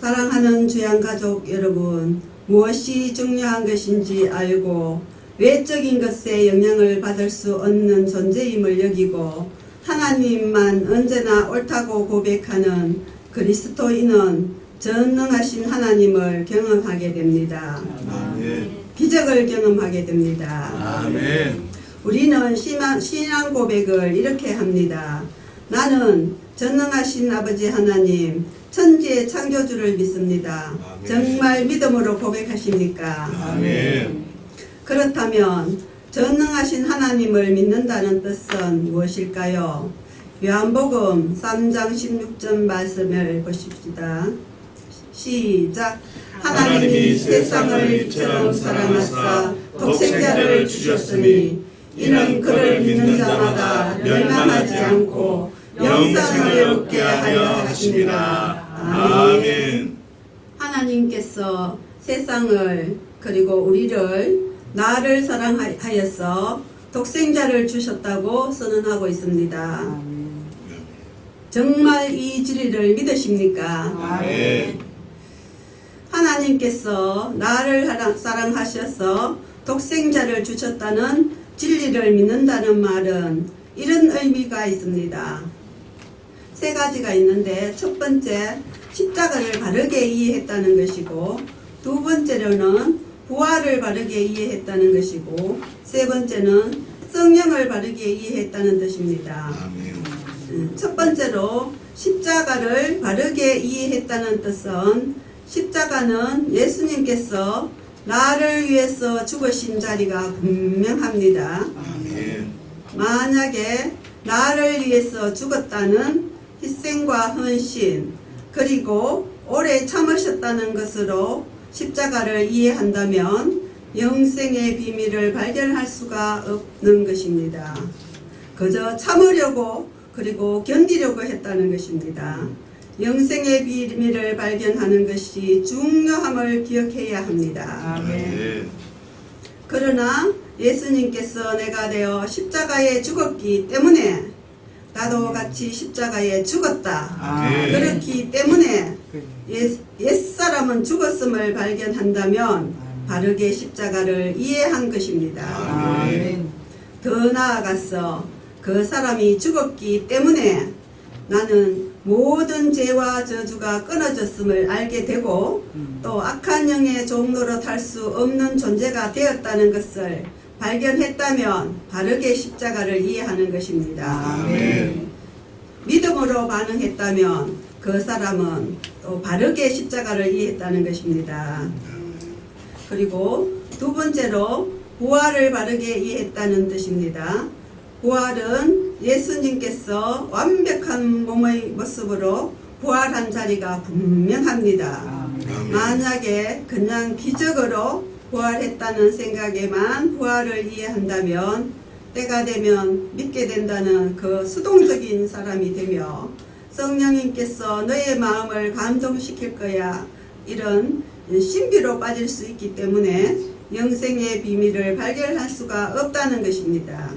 사랑하는 주양가족 여러분, 무엇이 중요한 것인지 알고 외적인 것에 영향을 받을 수 없는 존재임을 여기고 하나님만 언제나 옳다고 고백하는 그리스도인은 전능하신 하나님을 경험하게 됩니다. 아멘. 기적을 경험하게 됩니다. 아멘. 우리는 신앙 고백을 이렇게 합니다. 나는 전능하신 아버지 하나님, 천지의 창조주를 믿습니다. 아멘. 정말 믿음으로 고백하십니까? 아멘. 그렇다면 전능하신 하나님을 믿는다는 뜻은 무엇일까요? 요한복음 3장 16절 말씀을 보십시다. 시작. 하나님이 세상을 이처럼 사랑하사 독생자를 주셨으니 이는 그를 믿는 자마다 멸망하지 않고 영생을 얻게 하려 하심이라. 아멘. 하나님께서 세상을 그리고 우리를 나를 사랑하여서 독생자를 주셨다고 선언하고 있습니다. 정말 이 진리를 믿으십니까? 아멘. 하나님께서 나를 사랑하셔서 독생자를 주셨다는 진리를 믿는다는 말은 이런 의미가 있습니다. 세 가지가 있는데, 첫 번째, 십자가를 바르게 이해했다는 것이고, 두 번째로는 부활을 바르게 이해했다는 것이고, 세 번째는 성령을 바르게 이해했다는 뜻입니다. 아멘. 첫 번째로 십자가를 바르게 이해했다는 뜻은, 십자가는 예수님께서 나를 위해서 죽으신 자리가 분명합니다. 아멘. 만약에 나를 위해서 죽었다는 희생과 헌신, 그리고 오래 참으셨다는 것으로 십자가를 이해한다면 영생의 비밀을 발견할 수가 없는 것입니다. 그저 참으려고 그리고 견디려고 했다는 것입니다. 영생의 비밀을 발견하는 것이 중요함을 기억해야 합니다. 아멘. 그러나 예수님께서 내가 되어 십자가에 죽었기 때문에 나도 같이 십자가에 죽었다. 아멘. 그렇기 때문에 옛사람은 죽었음을 발견한다면 바르게 십자가를 이해한 것입니다. 아멘. 더 나아가서 그 사람이 죽었기 때문에 나는 모든 죄와 저주가 끊어졌음을 알게 되고 또 악한 영의 종로로 탈 수 없는 존재가 되었다는 것을 발견했다면 바르게 십자가를 이해하는 것입니다. 아멘. 믿음으로 반응했다면 그 사람은 또 바르게 십자가를 이해했다는 것입니다. 그리고 두 번째로 부활을 바르게 이해했다는 뜻입니다. 부활은 예수님께서 완벽한 몸의 모습으로 부활한 자리가 분명합니다. 만약에 그냥 기적으로 부활했다는 생각에만 부활을 이해한다면 때가 되면 믿게 된다는 그 수동적인 사람이 되며 성령님께서 너의 마음을 감동시킬 거야 이런 신비로 빠질 수 있기 때문에 영생의 비밀을 발견할 수가 없다는 것입니다.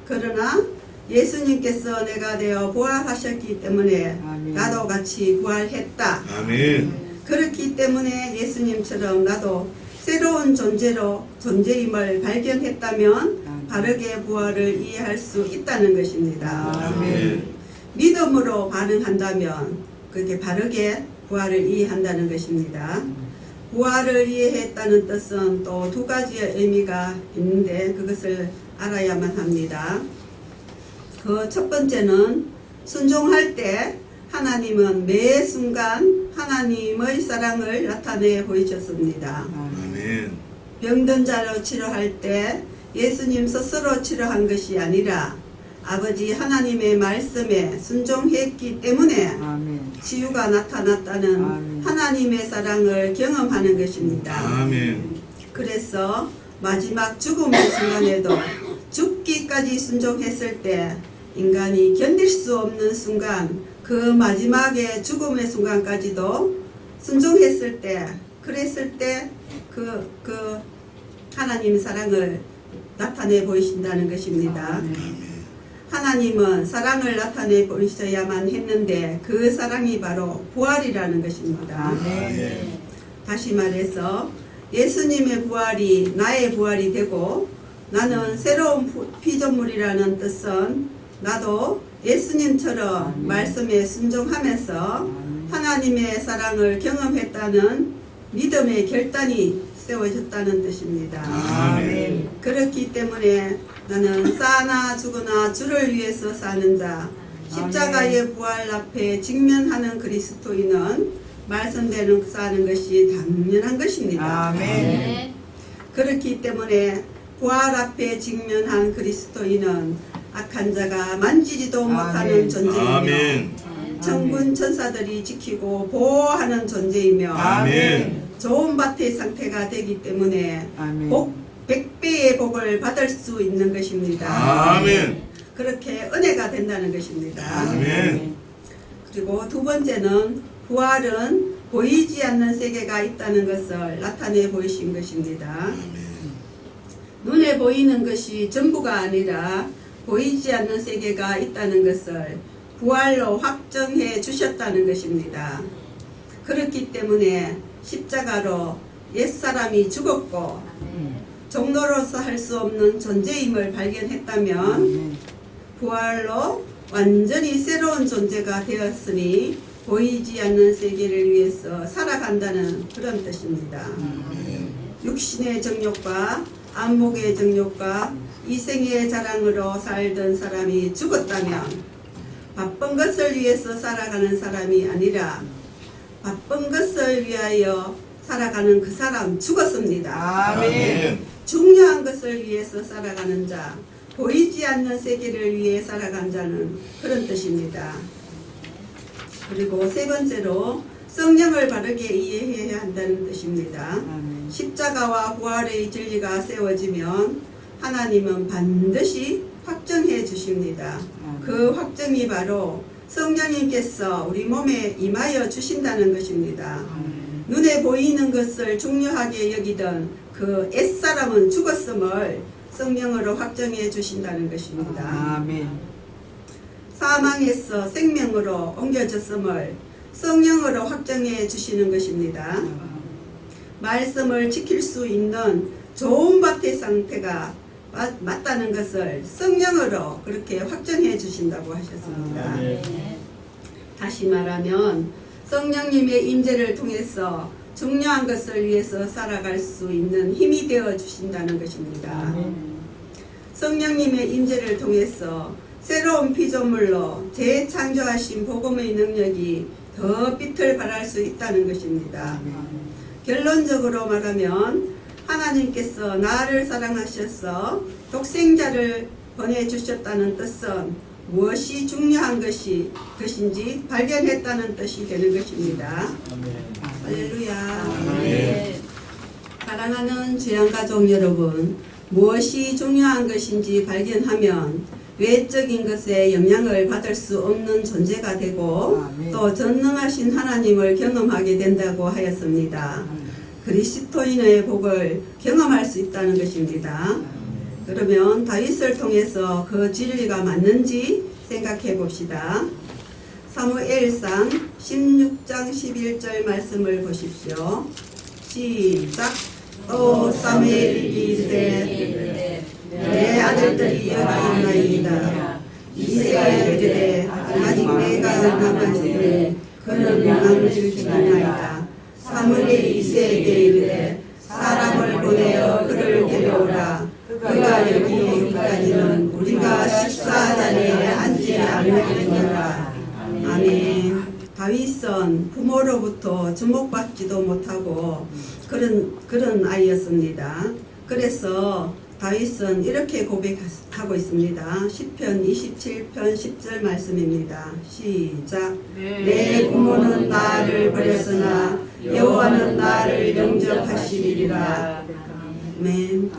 그러나 예수님께서 내가 되어 부활하셨기 때문에 나도 같이 부활했다. 아멘. 그렇기 때문에 예수님처럼 나도 새로운 존재임을 발견했다면 바르게 부활을 이해할 수 있다는 것입니다. 아멘. 믿음으로 반응한다면 그렇게 바르게 부활을 이해한다는 것입니다. 부활을 이해했다는 뜻은 또 두 가지의 의미가 있는데 그것을 알아야만 합니다. 그 첫 번째는 순종할 때 하나님은 매 순간 하나님의 사랑을 나타내 보이셨습니다. 아멘. 병든 자로 치료할 때 예수님 스스로 치료한 것이 아니라 아버지 하나님의 말씀에 순종했기 때문에 치유가 나타났다는 하나님의 사랑을 경험하는 것입니다. 아멘. 그래서 마지막 죽음의 순간에도 죽기까지 순종했을 때 인간이 견딜 수 없는 순간 그 마지막에 죽음의 순간까지도 순종했을 때 그랬을 때 그 하나님의 사랑을 나타내 보이신다는 것입니다. 하나님은 사랑을 나타내 보이셔야만 했는데 그 사랑이 바로 부활이라는 것입니다. 아멘. 다시 말해서 예수님의 부활이 나의 부활이 되고 나는 새로운 피조물이라는 뜻은 나도 예수님처럼 말씀에 순종하면서 하나님의 사랑을 경험했다는 믿음의 결단이 세워졌다는 뜻입니다. 아멘. 그렇기 때문에 나는 싸나 죽으나 주를 위해서 사는 자, 십자가의 부활 앞에 직면하는 그리스도인은 말씀대로 사는 것이 당연한 것입니다. 아멘. 그렇기 때문에 부활 앞에 직면한 그리스도인은 악한 자가 만지지도 못하는 존재이며 아멘. 천군 천사들이 지키고 보호하는 존재이며 아멘. 좋은 밭의 상태가 되기 때문에 아멘. 복 100배의 복을 받을 수 있는 것입니다. 아멘. 그렇게 은혜가 된다는 것입니다. 아멘. 그리고 두 번째는 부활은 보이지 않는 세계가 있다는 것을 나타내 보이신 것입니다. 눈에 보이는 것이 전부가 아니라 보이지 않는 세계가 있다는 것을 부활로 확정해 주셨다는 것입니다. 그렇기 때문에 십자가로 옛사람이 죽었고 종로로서 할 수 없는 존재임을 발견했다면 부활로 완전히 새로운 존재가 되었으니 보이지 않는 세계를 위해서 살아간다는 그런 뜻입니다. 육신의 정욕과 안목의 정욕과 이생의 자랑으로 살던 사람이 죽었다면 바쁜 것을 위해서 살아가는 사람이 아니라 바쁜 것을 위하여 살아가는 그 사람 죽었습니다. 아멘. 중요한 것을 위해서 살아가는 자, 보이지 않는 세계를 위해 살아간 자는 그런 뜻입니다. 그리고 세 번째로 성령을 바르게 이해해야 한다는 뜻입니다. 십자가와 부활의 진리가 세워지면 하나님은 반드시 확정해 주십니다. 그 확정이 바로 성령님께서 우리 몸에 임하여 주신다는 것입니다. 눈에 보이는 것을 중요하게 여기던 그 옛사람은 죽었음을 성령으로 확정해 주신다는 것입니다. 아멘. 사망에서 생명으로 옮겨졌음을 성령으로 확정해 주시는 것입니다. 말씀을 지킬 수 있는 좋은 밭의 상태가 맞다는 것을 성령으로 그렇게 확정해 주신다고 하셨습니다. 다시 말하면 성령님의 임재를 통해서 중요한 것을 위해서 살아갈 수 있는 힘이 되어 주신다는 것입니다. 성령님의 임재를 통해서 새로운 피조물로 재창조하신 복음의 능력이 더 빛을 발할 수 있다는 것입니다. 결론적으로 말하면 하나님께서 나를 사랑하셔서 독생자를 보내주셨다는 뜻은 무엇이 중요한 것인지 발견했다는 뜻이 되는 것입니다. 할렐루야. 사랑하는 주양가족 여러분, 무엇이 중요한 것인지 발견하면 외적인 것에 영향을 받을 수 없는 존재가 되고 또 전능하신 하나님을 경험하게 된다고 하였습니다. 그리스도인의 복을 경험할 수 있다는 것입니다. 그러면 다윗을 통해서 그 진리가 맞는지 생각해 봅시다. 사무엘상 16장 11절 말씀을 보십시오. 시작. 또 사무엘이 이르되 내 아들들이 여기 있나이다. 이새가 이르되 아직 내가 남았으니 그는 남으시나이다. 사무엘이 이새에게 이르되 사람을 보내어 그를 데려오라. 그가 여기 오기까지는 우리가 식사 자리에 앉지 않으리라. 아멘. 다윗은 부모로부터 주목받지도 못하고 그런 아이였습니다. 그래서 다윗은 이렇게 고백하고 있습니다. 시편 27편 10절 말씀입니다. 시작. 내 부모는 나를 버렸으나 여호와는 나를 영접하시리라. 아멘.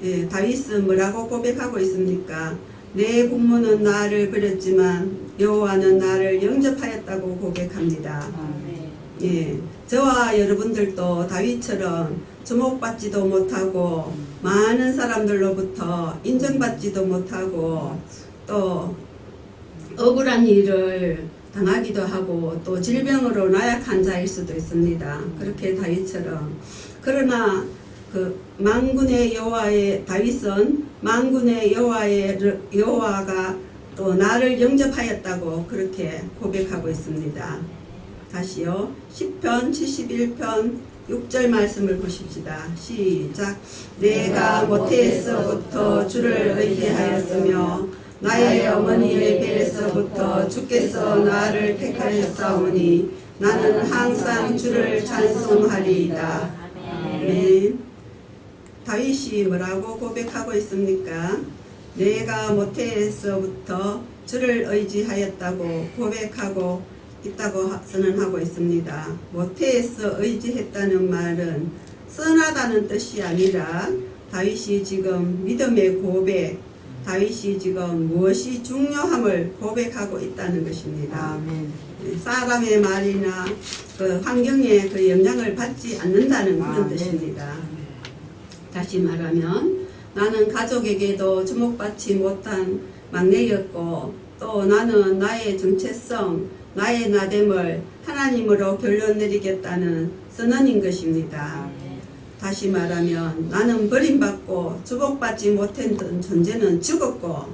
예, 다윗은 뭐라고 고백하고 있습니까? 내 부모는 나를 버렸지만 여호와는 나를 영접하였다고 고백합니다. 예, 저와 여러분들도 다윗처럼 주목받지도 못하고 많은 사람들로부터 인정받지도 못하고 또 억울한 일을 당하기도 하고 또 질병으로 나약한 자일 수도 있습니다. 그렇게 다윗처럼. 그러나 그 만군의 여호와의 다윗은 만군의 여호와가 또 나를 영접하였다고 그렇게 고백하고 있습니다. 다시요. 시편 71편 6절 말씀을 보십시다. 시작. 내가 모태에서부터 주를 의지하였으며 나의 어머니의 배에서부터 주께서 나를 택하였사오니 나는 항상 주를 찬송하리이다. 아멘. 다윗이 뭐라고 고백하고 있습니까? 내가 모태에서부터 주를 의지하였다고 고백하고 있다고 선언하고 있습니다. 모태에서 의지했다는 말은 선하다는 뜻이 아니라 다윗이 지금 믿음의 고백, 다윗이 지금 무엇이 중요함을 고백하고 있다는 것입니다. 아멘. 사람의 말이나 그 환경에 그 영향을 받지 않는다는 그런 뜻입니다. 다시 말하면 나는 가족에게도 주목받지 못한 막내였고 또 나는 나의 정체성, 나의 나됨을 하나님으로 결론 내리겠다는 선언인 것입니다. 다시 말하면 나는 버림받고 주목받지 못했던 존재는 죽었고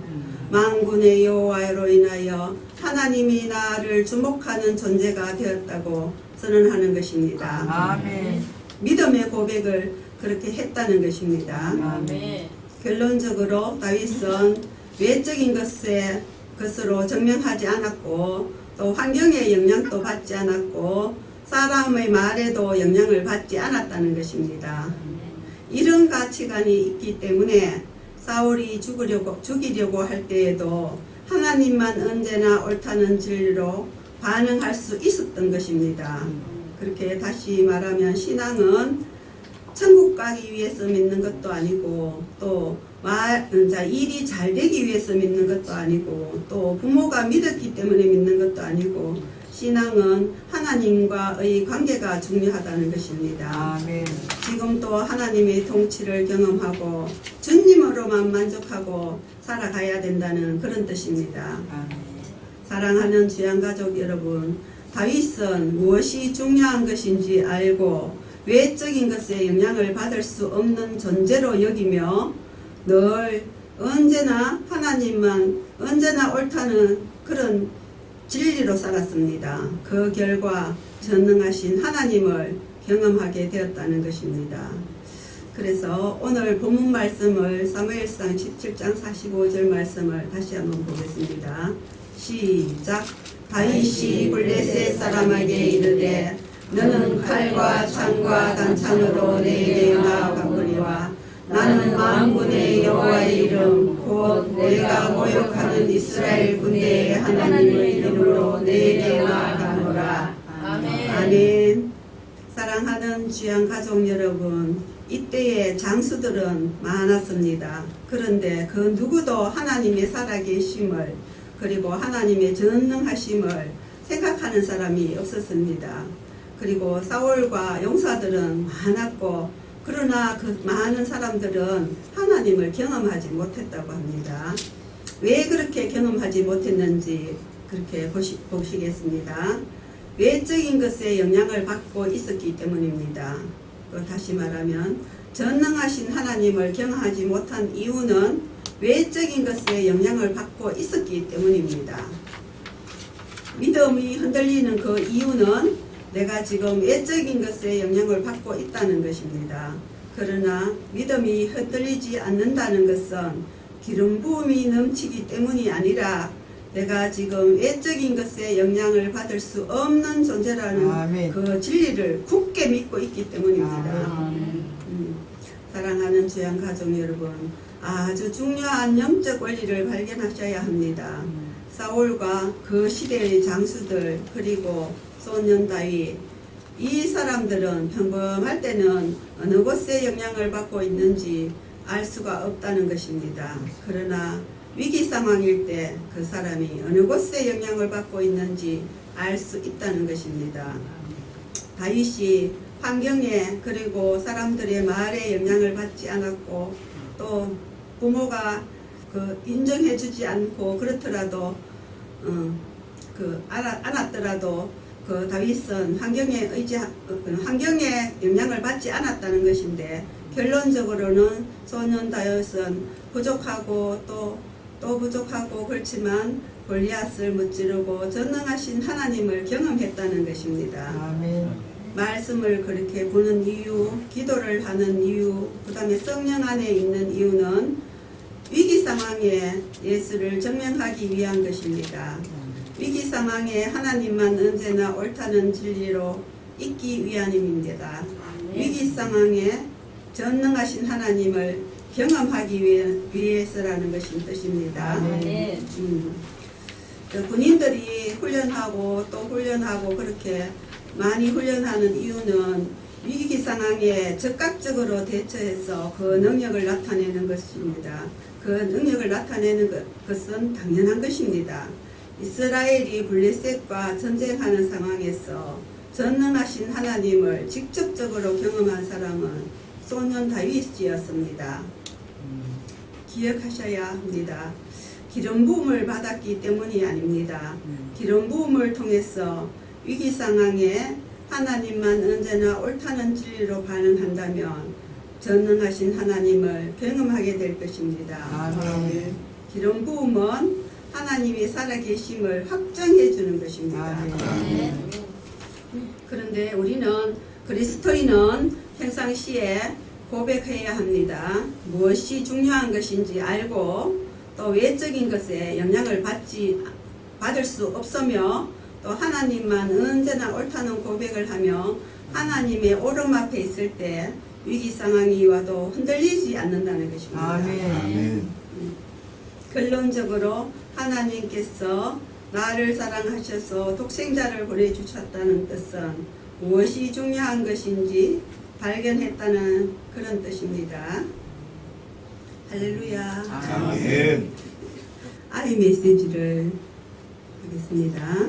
만군의 여호와로 인하여 하나님이 나를 주목하는 존재가 되었다고 선언하는 것입니다. 아멘. 믿음의 고백을 그렇게 했다는 것입니다. 아멘. 결론적으로 다윗은 외적인 것으로 증명하지 않았고 또 환경의 영향도 받지 않았고 사람의 말에도 영향을 받지 않았다는 것입니다. 이런 가치관이 있기 때문에 사울이 죽이려고 할 때에도 하나님만 언제나 옳다는 진리로 반응할 수 있었던 것입니다. 그렇게 다시 말하면 신앙은 천국 가기 위해서 믿는 것도 아니고 또 일이 잘 되기 위해서 믿는 것도 아니고 또 부모가 믿었기 때문에 믿는 것도 아니고 신앙은 하나님과의 관계가 중요하다는 것입니다. 아멘. 지금도 하나님의 통치를 경험하고 주님으로만 만족하고 살아가야 된다는 그런 뜻입니다. 아멘. 사랑하는 주양가족 여러분, 다윗은 무엇이 중요한 것인지 알고 외적인 것에 영향을 받을 수 없는 존재로 여기며 늘 언제나 하나님만 언제나 옳다는 그런 진리로 살았습니다. 그 결과 전능하신 하나님을 경험하게 되었다는 것입니다. 그래서 오늘 본문 말씀을 사무엘상 17장 45절 말씀을 다시 한번 보겠습니다. 시작. 다윗이 블레셋 사람에게 이르되 너는 칼과 창과 단창으로 내게 나아가거니와 나는 만군의 여호와의 이름 곧 내가 모욕하는 이스라엘 군대의 하나님의 이름으로 내게 나아가노라. 아멘. 아멘. 사랑하는 주양 가족 여러분, 이때의 장수들은 많았습니다. 그런데 그 누구도 하나님의 살아계심을 그리고 하나님의 전능하심을 생각하는 사람이 없었습니다. 그리고 사울과 용사들은 많았고 그러나 그 많은 사람들은 하나님을 경험하지 못했다고 합니다. 왜 그렇게 경험하지 못했는지 그렇게 보시겠습니다. 외적인 것에 영향을 받고 있었기 때문입니다. 다시 말하면 전능하신 하나님을 경험하지 못한 이유는 외적인 것에 영향을 받고 있었기 때문입니다. 믿음이 흔들리는 그 이유는 내가 지금 외적인 것에 영향을 받고 있다는 것입니다. 그러나 믿음이 흔들리지 않는다는 것은 기름 부음이 넘치기 때문이 아니라 내가 지금 외적인 것에 영향을 받을 수 없는 존재라는 아멘. 그 진리를 굳게 믿고 있기 때문입니다. 사랑하는 주양 가족 여러분, 아주 중요한 영적 원리를 발견하셔야 합니다. 사울과 그 시대의 장수들 그리고 소년 다윗, 이 사람들은 평범할 때는 어느 곳에 영향을 받고 있는지 알 수가 없다는 것입니다. 그러나 위기 상황일 때 그 사람이 어느 곳에 영향을 받고 있는지 알 수 있다는 것입니다. 다윗이 환경에 그리고 사람들의 말에 영향을 받지 않았고 또 부모가 인정해주지 않고 그렇더라도 않았더라도 다윗은 환경에 영향을 받지 않았다는 것인데, 결론적으로는 소년 다윗은 부족하고 또 부족하고 그렇지만 골리앗을 무찌르고 전능하신 하나님을 경험했다는 것입니다. 아멘. 말씀을 그렇게 보는 이유, 기도를 하는 이유, 그 다음에 성령 안에 있는 이유는 위기 상황에 예수를 증명하기 위한 것입니다. 위기 상황에 하나님만 언제나 옳다는 진리로 있기 위함입니다. 위기 상황에 전능하신 하나님을 경험하기 위해서라는 것인 뜻입니다. 군인들이 훈련하고 또 훈련하고 그렇게 많이 훈련하는 이유는 위기 상황에 즉각적으로 대처해서 그 능력을 나타내는 것입니다. 그 능력을 나타내는 것은 당연한 것입니다. 이스라엘이 블레셋과 전쟁하는 상황에서 전능하신 하나님을 직접적으로 경험한 사람은 소년 다윗이었습니다. 기억하셔야 합니다. 기름 부음을 받았기 때문이 아닙니다. 기름 부음을 통해서 위기 상황에 하나님만 언제나 옳다는 진리로 반응한다면 전능하신 하나님을 경험하게 될 것입니다. 아멘. 기름 부음은 하나님이 살아계심을 확정해 주는 것입니다. 아멘. 그런데 우리는 그리스도인은 평상시에 고백해야 합니다. 무엇이 중요한 것인지 알고 또 외적인 것에 영향을 받을 수 없으며 또 하나님만 언제나 옳다는 고백을 하며 하나님의 오름 앞에 있을 때 위기 상황이 와도 흔들리지 않는다는 것입니다. 아멘. 결론적으로 하나님께서 나를 사랑하셔서 독생자를 보내주셨다는 뜻은 무엇이 중요한 것인지 발견했다는 그런 뜻입니다. 할렐루야. 아멘. 아이 메시지를 하겠습니다.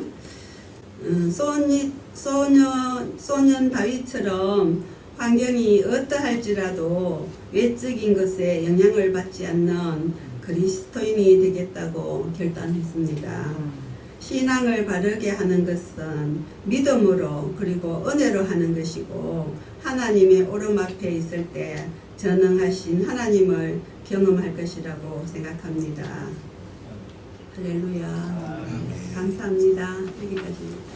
소년 다윗처럼 환경이 어떠할지라도 외적인 것에 영향을 받지 않는 그리스도인이 되겠다고 결단했습니다. 신앙을 바르게 하는 것은 믿음으로 그리고 은혜로 하는 것이고 하나님의 오름 앞에 있을 때 전능하신 하나님을 경험할 것이라고 생각합니다. 할렐루야. 감사합니다. 여기까지입니다.